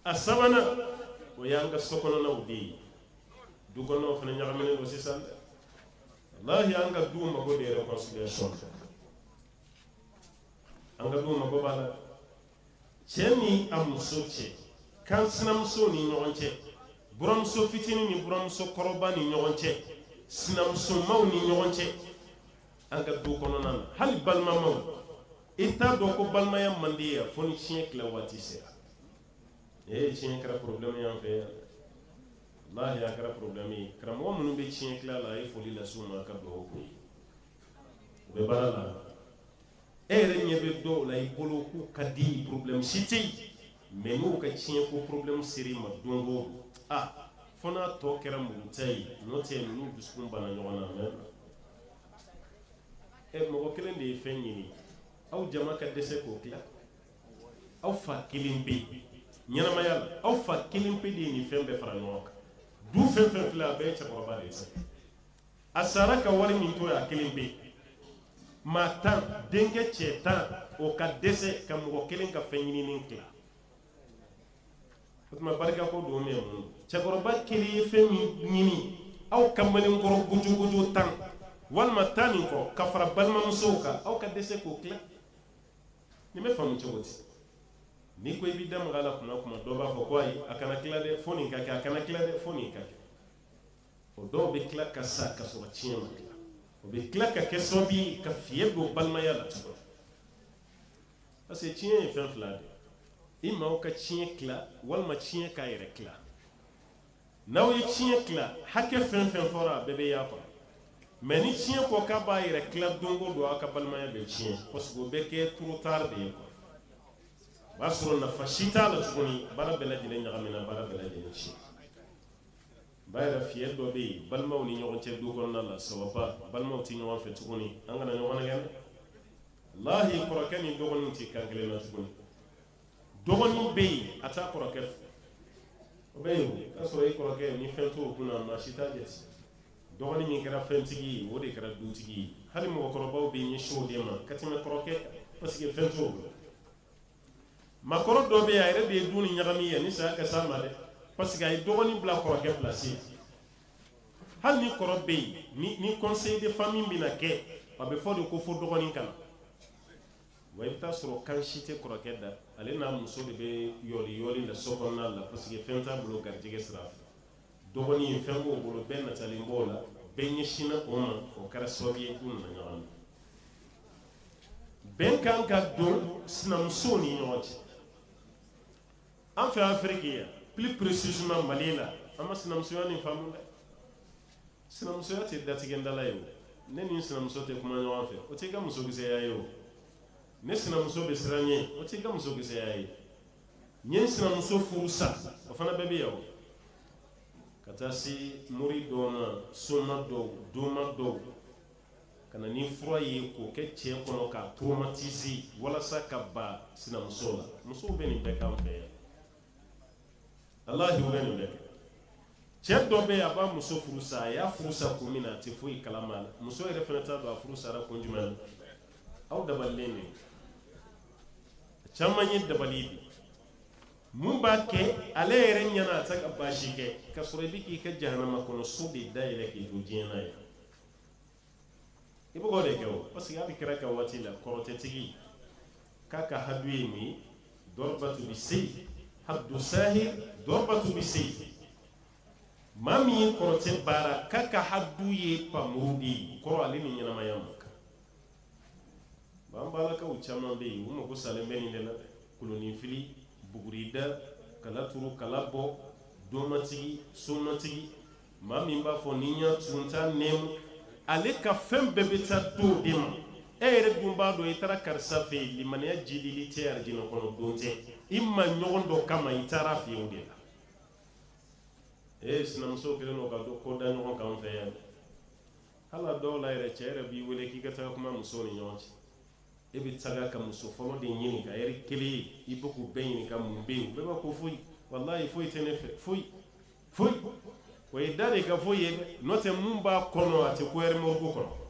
asabana o yanga sokono na udi du ko no fana ñagamene do sisan wallahi anga du ma go de reconciliation anga du ma go bala ceni am soche kan sinam so ni ñonche buram so fitini ni buram so koroba ni ñonche sinam so maw ni ñonche anga du ko non hal balma maw ita do ko balma ya mandiya foni chien la wati se chien kra problème ya fe wallahi ya kra problème kra mo munu be chien la la e foli la suma ka do ko be barala ere nyebe do la e bolo ku kadi problème cité mais nous ka chien ko problème seri ma dongo fona to kera mu tay no te nu biskun bana nyona men mo ko kelen de fenyini aw jama ka dese ko kla aw fa kilimbe nyana mayal aw fa kilimbe de ni fembe fara nyoka du fembe fla be cha ko ba de se asara ka wari min to ya kilimbe matan denge cheta o ka dese ka mo kelen ka fenyini nin kla fatma barka ko do me mun cha ko ba kili femi nyini aw kambalin ko guju guju tan wal matani ko kafara balma musoka aw ka dese ko kla ni me famu chogoti ni ko bi dam gala kuma do ba fo ko ay akana kila de foni ka akana kila de foni ka o do be kila ka sa ka so chiema kila o be kila ka keso bi ka fiego balma yala to ase chien e fen flade imma o ka chien kila wal ma chien ka ire kila naw ye chien kila hakke fen fora bebe ya ko mais ni chien ko ka ba ire kila dongo do aka balma ya be chien parce que be ke trop tard de ko basro na fashita la tuni bara bela dile nyagamina bara bela dile chi bayra fiel do be balma ni nyogon ce du gon na la sawaba balma ti nyogon fe tuni angana nyogon ngam wallahi qorakani dogon ti kankele na tuni dogon be ata qorakef be asro yi qorakay ni fento kuna na shita jet dogon mi kera fentigi wodi kera dutigi hali mo korobaw be ni shode ma katime qorakay parce que fento makoro do be ayre be duni nyagami ya ni sa ka sama de parce que ay dogoni bla ko ke placé hal ni korobe ni conseil de famille bina ke abe fo de ko fo dogoni kan way ta soro kan shite ko ke da ale na muso de be yoli la sokonna la parce que fenta blo gardige sraf dogoni fengo bolo ben na talimbola ben yishina o kara soviet kun na nyam ben kan ka do snam soni nyoti en fait Afrique plus précisément Malila ama sinamsoya ni famunda sinamsoya te datigenda yo ne ni sinamso te kuma nyawa fe o te ga muso gise ya yo ne sinamso be siranye o te ga muso gise ya yi nyen sinamso furusa o fana bebe yo katasi muri dona sunna do kana ni froye ko ke tie kono ka traumatiser wala sa ka ba sinamso la muso be ni be kan fe Allah yubenu leke chet dobe aba muso furusa ya furusa kumina ti foi kalama muso ere fenata do furusa ra konjuman aw daballeni chamanye dabalibi mumba ke ale ere nyana ta ka bashike ka surebiki ka jahannama kono sudi daile ki dujena ya ibo gode ke o parce que abi kira ka wati la korote tigi kaka hadwi mi dorbatu bi sayf habdu sahir dorbatu bi sayf mami korote bara kaka haddu ye pamudi koro alini nyana mayamka bambala ka uchama be umo ko salembe ni la kuluni fili bugurida kala turu kala bo domati sunnati mami ba fo ninya tunta nem ale ka fembe beta do dem ere gumba do itara karsa fe limaniya jilili te arjino kono donte imma nyogondo kama itara fi ode sinamso kele no ga do ko da nyogon kan fe ya hala do la ere chere bi wele ki gata kuma muso ni nyonti e bi tsaga ka muso folo de nyini ka ere kele iboku benyi ka mumbe be ba ko fuyi wallahi fuyi tenefe fuyi o idare ka fuyi note mumba kono ate ko ere mo kono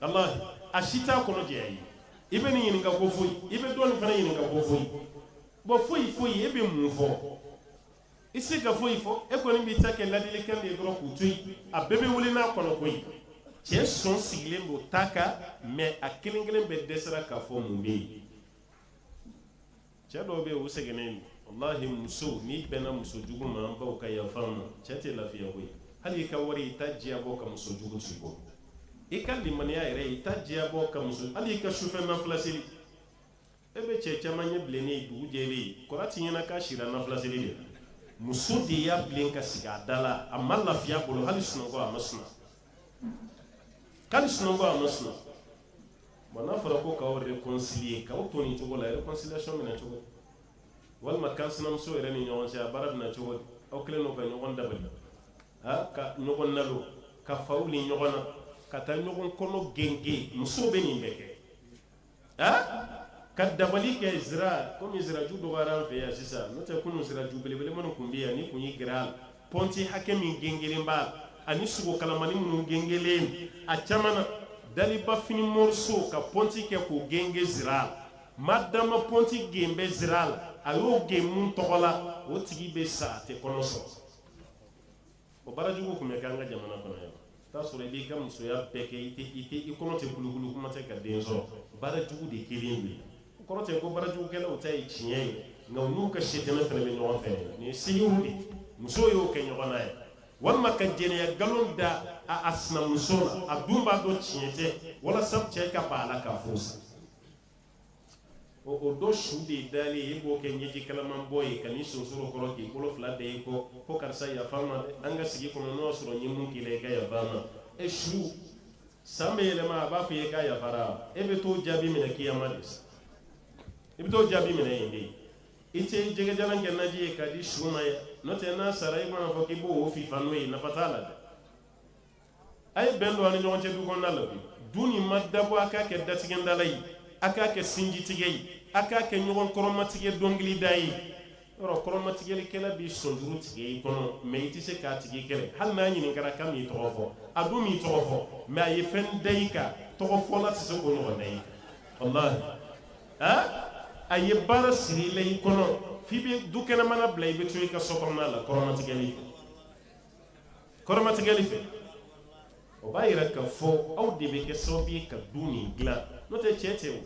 Allah ashita kono je yi ibe ni nyini ka ko fuyi ibe do ni fana nyini ka ko fuyi bo foyi e be mun fo isi ka foyi fo e ko ni bi ta ke ladili kan de dro ku tuy a bebe wuli na kono koyi cɛ sɔn sigilen don ta kan mais a kelen kelen bɛ dɛsɛra k'a fɔ mun bɛ yen cɛ dɔw bɛ yen u sɛgɛnnen don walahi muso n'i bɛnna muso jugu ma an baw ka yafa ma cɛ tɛ lafiya koyi hali i ka wari i t'a diya bɔ ka muso jugu ci bɔ i ka limaniya yɛrɛ i t'a diya bɔ ka muso hali i ka sufɛ nafila seli e bɛ cɛ caman ɲɛ bilennen ye dugu jɛlen kɔrɔ ti ɲɛna k'a sira nafila seli de muso de y'a bilen ka sigi a da la a ma lafiya bolo hali sunɔgɔ a ma sunɔgɔ kali sunɔgɔ a ma sunɔgɔ bon n'a fɔra ko k'aw réconcilier k'aw to nin cogo la réconciliation bɛna cogo di walima kan sinamuso yɛrɛ ni ɲɔgɔn cɛ a baara bɛna cogo di aw kɛlen don ka ɲɔgɔn dabali ka ɲɔgɔn nalo ka faw ni ɲɔgɔn na ka taa ɲɔgɔn kɔnɔ genge muso bɛ nin bɛɛ kɛ ka dabali kɛ zira komi ziraju dɔgɔyara an fɛ yan sisan n'o tɛ kunun ziraju belebele minnu tun bɛ yan ni kun y'i gɛrɛ a la pɔnti hakɛ min gengelen b'a la ani sogo kalamani minnu gengelen a caman na daliba fini morceau ka pɔnti kɛ k'o genge zira la madama pɔnti gen bɛ zira la a y'o gen mun tɔgɔ la o tigi bɛ sa a tɛ kɔnɔ sɔrɔ o baara jugu tun bɛ kɛ an ka jamana kɔnɔ yan t'a sɔrɔ i b'i ka musoya bɛɛ kɛ i kɔnɔ tɛ kulukulu kuma tɛ ka den sɔrɔ baara jugu de kelen bɛ yen o kɔrɔ tɛ ko baara jugukɛlaw ta ye tiɲɛ ye nka u n'u ka setɛmɛ fana bɛ ɲɔgɔn fɛ nin ye sigiw de musow y'o kɛ ɲɔgɔn na ye walima ka jɛnɛya nkalon da a sinamuso la a dun b'a dɔn tiɲɛ tɛ walasa cɛ ka ban a la k'a furu sa o dɔ su de dalen e b'o kɛ ɲɛji kalaman bɔ ye ka n'i sonsoro kɔrɔ k'i bolo fila da i kɔ ko karisa yafa n ma dɛ an ka sigi kɔnɔ n'o y'a sɔrɔ n ye mun k'i la i ka yafa n ma e su san bɛ yɛlɛma a b'a fɔ i ye k'a yafara e bɛ t'o jaabi minɛ kiyama de sa i bɛ t'o jaabi minɛ yen de i tɛ jɛgɛjalan kɛ naji ye k'a di su ma ye n'o tɛ n'a sara i mana fɔ k'i b'o fifa n'o ye nafa t'a la dɛ a ye bɛn don a ni ɲɔgɔn cɛ du kɔnɔna la bi du nin ma dabɔ a k'a kɛ datigɛndala ye a k'a kɛ sinjitigɛ ye a k'a kɛ ɲɔgɔn kɔrɔmatigɛ dɔnkilida ye yɔrɔ kɔrɔmatigɛlikɛla b'i sɔnjuru tigɛ i kɔnɔ mɛ i tɛ se k'a tigi kɛlɛ hali n'a ɲininkara k'a m'i tɔgɔ fɔ a dun m'i tɔgɔ fɔ mɛ a ye fɛn da i kan tɔgɔ fɔla tɛ se k'o ɲɔgɔn da i kan walahi a ye baara siri i la i kɔnɔ f'i bɛ du kɛnɛmana bila i bɛ to i ka so kɔnɔna la kɔrɔmatigɛli fɛ o b'a yira k'a fɔ aw de bɛ kɛ sababu ye ka du nin dilan n'o tɛ cɛ tɛ o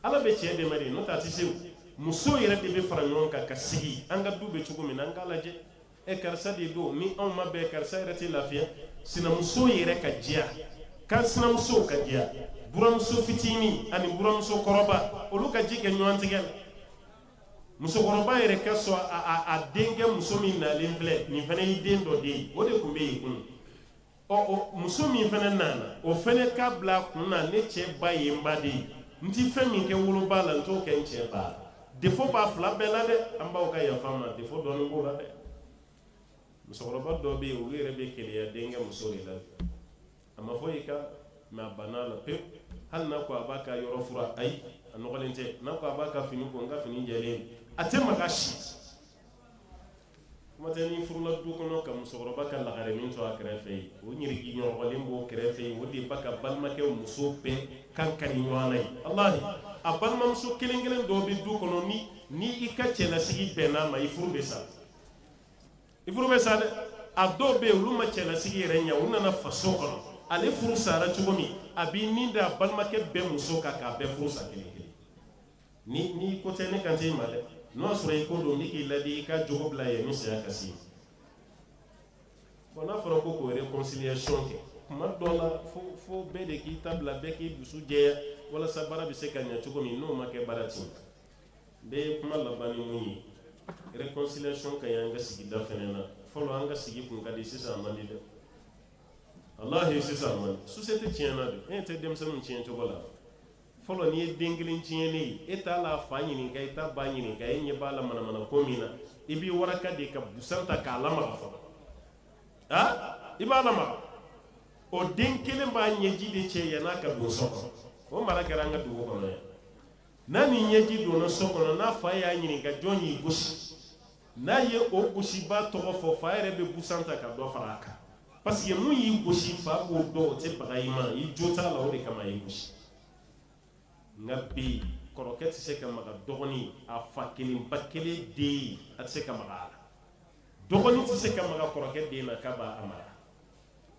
ala bɛ cɛ dɛmɛ de n'o tɛ a tɛ se o muso yɛrɛ de bɛ fara ɲɔgɔn kan ka sigi an ka du bɛ cogo min na an k'a lajɛ karisa de don ni anw ma bɛn karisa yɛrɛ tɛ lafiya sinamuso yɛrɛ ka diya kan sinamusow ka diya buramuso fitinin ani buramuso kɔrɔba olu ka ji kɛ ɲɔgɔn tigɛ la musokɔrɔba yɛrɛ ka sɔn a denkɛ muso min nalen filɛ nin fana y'i den dɔ de ye o de tun bɛ yen kunun o muso min fana nana o fana ka bila a kun na ne cɛ ba ye n ba de ye n ti fɛn min kɛ woloba la n t'o kɛ n cɛ ba la defo b'a fila bɛɛ la dɛ an b'aw ka yafa ma defo dɔɔni b'o la dɛ musokɔrɔba dɔ bɛ yen olu yɛrɛ bɛ keleya denkɛ muso de la a ma fɔ i ka mɛ a banna la pewu hali n'a ko a b'a ka yɔrɔ fura ayi a nɔgɔlen tɛ n'a ko a b'a ka fini ko n ka fini jɛlen a tɛ maga si kuma tɛ ni furula du kɔnɔ ka musokɔrɔba ka lagare min to a kɛrɛfɛ ye o ɲiriki ɲɔgɔnlen b'o kɛrɛfɛ ye o de ba ka balimakɛ muso bɛɛ kan kari ɲɔgɔn na ye alahi a balimamuso kelen kelen dɔw bɛ du kɔnɔ ni i ka cɛlasigi bɛnn'a ma i furu bɛ sa dɛ a dɔw bɛ yen olu ma cɛlasigi yɛrɛ ɲɛ u nana faso kɔnɔ ale furu sara cogo min a b'i nin da a balimakɛ bɛɛ muso kan k'a bɛɛ furu sa kelen kelen ni ko tɛ ne kan tɛ i ma dɛ n'o y'a sɔrɔ i ko don ni k'i ladi i ka jogo bila yen min saya ka se bon n'a fɔra ko k'o réconciliation kɛ kuma dɔ la fo bɛɛ de k'i ta bila bɛɛ k'i dusu jɛya walasa baara bɛ se ka ɲɛ cogo min n'o ma kɛ baara tiɲɛ bɛɛ ye kuma laban ni mun ye réconciliation ka ɲi an ka sigida fɛnɛ na fɔlɔ an ka sigi kun ka di sisan a man di dɛ walahi sisan a man di société tiɲɛna de e tɛ denmisɛnninw tiɲɛ cogo la fɔlɔ n'i ye den kelen tiɲɛnen ye e t'a la fa ɲininka i t'a ba ɲininka e ɲɛ b'a la manamana ko min na i b'i waraka de ka busan ta k'a lamaga fɔlɔ i b'a lamaga o den kelen b'a ɲɛji de cɛ yan'a ka don so kɔnɔ o mara kɛra an ka dugu kɔnɔ yan n'a ni ɲɛji donna so kɔnɔ n'a fa y'a ɲininka jɔn y'i gosi n'a ye o gosiba tɔgɔ fɔ fa yɛrɛ bɛ busan ta ka dɔ fara a kan parce que mun y'i gosi fa b'o dɔn o tɛ baga i ma i jo t'a la o de kama i gosi nka bi kɔrɔkɛ tɛ se ka maga dɔgɔnin a fa kelen ba kelen den a tɛ se ka maga a la dɔgɔnin tɛ se ka maga kɔrɔkɛ den na k'a b'a mara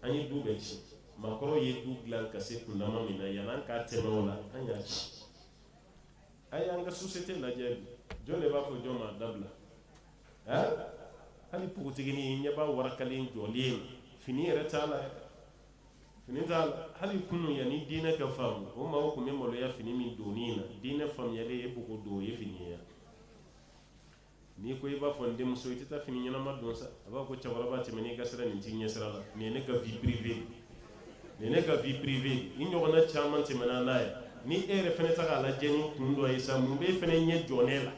an ye du bɛɛ ci maakɔrɔw ye du dilan ka se kundama min na yan'an k'a tɛmɛ o la an y'a ci a y'an ka société lajɛ jɔn de b'a fɔ jɔn ma dabila hali pogotigini ɲɛ b'a warakalen jɔlen fini yɛrɛ t'a la fini t'a la hali kunu yanni diinɛ ka faamu o maaw tun bɛ maloya fini min donni na diinɛ faamuyalen ye bogo don o ye fini ye n'i ko i b'a fɔ n denmuso i tɛ taa fini ɲɛnama don sa a b'a fɔ ko cɛkɔrɔba tɛmɛn'i ka sira nin t'i ɲɛ sira la nin ye ne ka vie privée nin ye ne ka vie privée i ɲɔgɔnna caman tɛmɛna n'a ye ni e yɛrɛ fana ta k'a lajɛ ni kun dɔ ye sa mun b'e fana ɲɛ jɔ ne la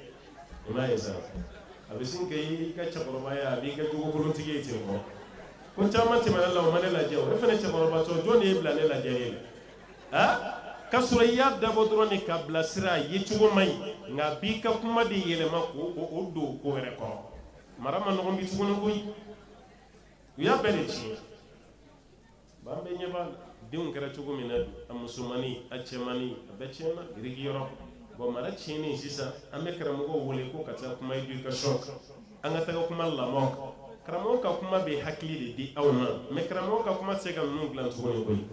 o n'a ye sa a bɛ sin kɛ i ka cɛkɔrɔba ye a b'i kɛ jogokolontigi ye ten kɔ ko caman tɛmɛna la o ma ne lajɛ o e fana cɛkɔrɔba tɔ jɔn de ye bila ne lajɛ e la k'a sɔrɔ i y'a dabɔ dɔrɔn de ka bilasira a ye cogo man ɲi nka b'i ka kuma de yɛlɛma k'o don ko wɛrɛ kɔrɔ mara ma nɔgɔn bi tuguni koyi u y'a bɛɛ de tiɲɛ b'an bɛɛ ɲɛ b'a la denw kɛra cogo min na a musomani a cɛmani a bɛɛ tiɲɛna yɔrɔ bon mara tiɲɛnen sisan an bɛ karamɔgɔw wele ko ka taa kuma éducation an ka taga kuma lamɔ karamɔgɔ ka kuma bɛ hakili de di aw ma mais karamɔgɔ ka kuma tɛ se ka ninnu dilan tuguni koyi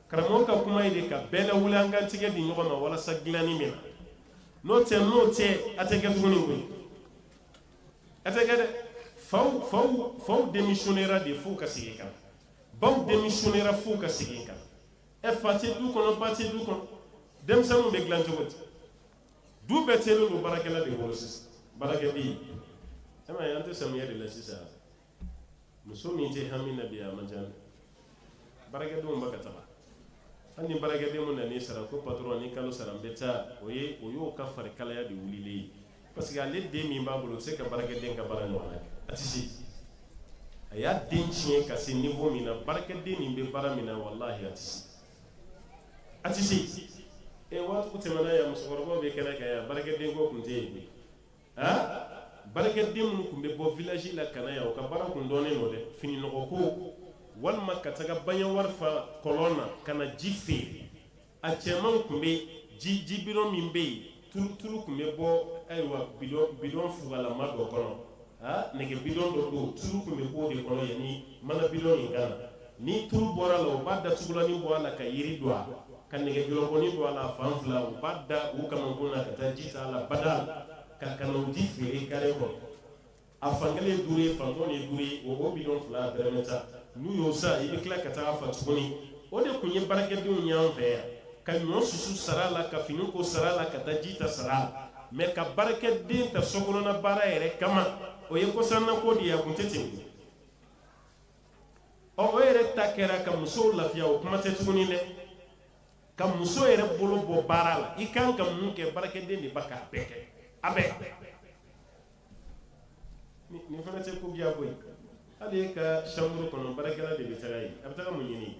karamɔgɔ ka kuma ye de ka bɛɛ lawuli an ka tigɛ di ɲɔgɔn ma walasa dilanni min na n'o tɛ a tɛ kɛ tuguni koyi a tɛ kɛ dɛ faw démissionnera de fo ka segin kan baw démissionnera fo ka segin kan fa tɛ du kɔnɔ ba tɛ du kɔnɔ denmisɛnninw bɛ dilan cogo di du bɛɛ tɛlen don baarakɛla de bolo sisan baarakɛden e ma ye an tɛ samiyɛ de la sisan muso min tɛ hami na bi a man ca dɛ baarakɛdenw bɛ ka taga hali ni baarakɛden mun nan'i sara ko patron ni kalo sara n bɛ taa o y'o ka farikalaya de wulilen ye parce que ale den min b'a bolo o tɛ se ka baarakɛden ka baara ɲɔgɔn na kɛ a tɛ se a y'a den tiɲɛ ka se niveau min na baarakɛden min bɛ baara min na walahi a tɛ se waati tɛmɛna yan musokɔrɔbaw bɛ kɛnɛ kan yan baarakɛden ko tun tɛ yen koyi baarakɛden minnu tun bɛ bɔ village la ka na yan o ka baara tun dɔnnen don dɛ fininɔgɔ ko walima ka taga banɲɛ wari fa kɔlɔn na ka na ji feere a cɛman tun bɛ ji bidon min bɛ yen tulu tun bɛ bɔ ayiwa bidon fugalama dɔ kɔnɔ nɛgɛ bidon dɔ don tulu tun bɛ bɔ o de kɔnɔ yanni mana bidon in ka na ni tulu bɔra la o b'a datugulanin bɔ a la ka yiri don a la ka nɛgɛ jɔlɔkɔni don a la fan fila u b'a da u kamankun na ka taa ji ta a la bada ka na o ji feere kare kɔnɔ a fankelen ye 5 ye fantɔn ye 5 ye o bidon fila dɛrɛmɛ ta n'u y'o sa i bɛ tila ka taa fa tuguni o de tun ye baarakɛdenw y'an fɛ yan ka ɲɔ susu sara la ka fini ko sara la ka taa ji ta sara la mais ka baarakɛden ta sokɔnɔna baara yɛrɛ kama o ye kɔsannako de ye a tun tɛ ten o yɛrɛ ta kɛra ka musow lafiya o kuma tɛ tuguni dɛ ka muso yɛrɛ bolo bɔ baara la i kan ka mun kɛ baarakɛden de ba k'a bɛɛ kɛ a bɛɛ nin fana tɛ ko diya koyi hali e ka chambre kɔnɔ baarakɛla de bɛ taga yen a bɛ taga mun ɲini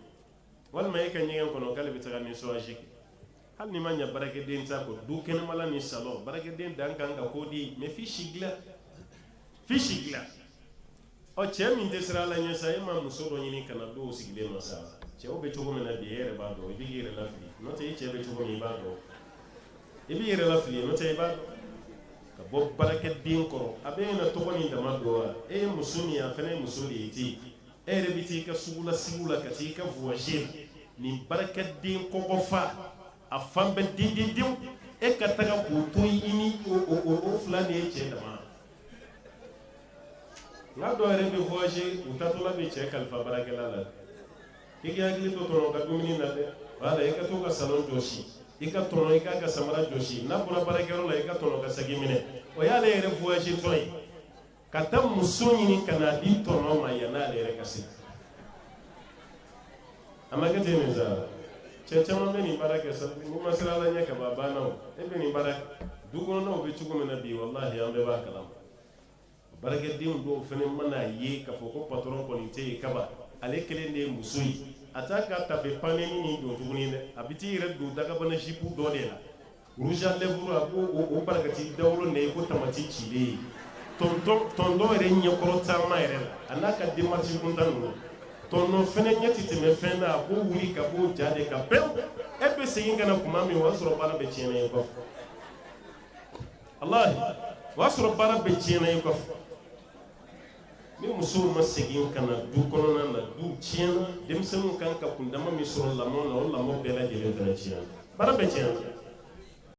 walima e ka ɲɛgɛn kɔnɔ k'ale bɛ taga nettoyage kɛ hali ni ma ɲɛ baarakɛden t'a kɔ du kɛnɛmala ni salon baarakɛden dan kan ka ko di mais f'i si dilan cɛ min tɛ siran ala ɲɛ sa e ma muso dɔ ɲini ka na don o sigilen ma sa cɛw bɛ cogo min na bi e yɛrɛ b'a dɔn i bɛ k'i yɛrɛ lafili n'o tɛ i cɛ bɛ cogo min i b'a dɔn i b'i yɛrɛ lafili n'o tɛ i b'a dɔn ka bɔ baarakɛden kɔrɔ a bɛ na tɔgɔ ni dama dɔn wa e ye muso min ye a fana ye muso de ye ten e yɛrɛ bɛ t'i ka sugu la sigiw la ka t'i ka voyager nin baarakɛden kɔkɔfa a fan bɛɛ dendendenw e ka taga k'o to i ni o fila de ye cɛ dama nka dɔw yɛrɛ bɛ voyager u taatɔla bɛ cɛ kalifa baarakɛla la k'i k'i hakili to tɔnɔ ka dumuni na dɛ wala i ka to ka salon jɔsi i ka tɔnɔ i k'a ka samara jɔsi n'a bɔra baarakɛyɔrɔ la i ka tɔnɔ ka sagi minɛ o y'ale yɛrɛ voyager tɔ ye ka taa muso ɲini ka n'a di tɔnɔ ma yan'ale yɛrɛ ka se a ma kɛ ten nin sa cɛ caman bɛ nin baara kɛ sa ni ma siran ala ɲɛ ka ban a banna o e bɛ nin baara du kɔnɔnaw bɛ cogo min na bi walahi an bɛɛ b'a kalama baarakɛdenw dɔw fana mana ye k'a fɔ ko patron kɔni tɛ yen kaba ale kelen de ye muso ye a t'a ka tafe paneli ni don tuguni dɛ a bɛ t'i yɛrɛ don dagabana jipu dɔ de la rouge à lèvres a b'o barakati dawolo ne ye ko tamati cilen ye tɔn dɔ yɛrɛ ɲɛkɔrɔ taama yɛrɛ la a n'a ka démarche kuntan ninnu tɔn fɛnɛ ɲɛ tɛ tɛmɛ fɛn na a b'o wuli ka b'o ja de kan pewu e bɛ segin ka na tuma min o y'a sɔrɔ baara bɛ tiɲɛna ye kɔfɛ Allah wa sɔrɔ baara bɛ tiɲɛna i kɔfɛ ni musow ma segin ka na du kɔnɔna na du tiɲɛna denmisɛnninw kan ka kundama min sɔrɔ lamɔ na o lamɔ bɛɛ lajɛlen fana tiɲɛna baara bɛ tiɲɛna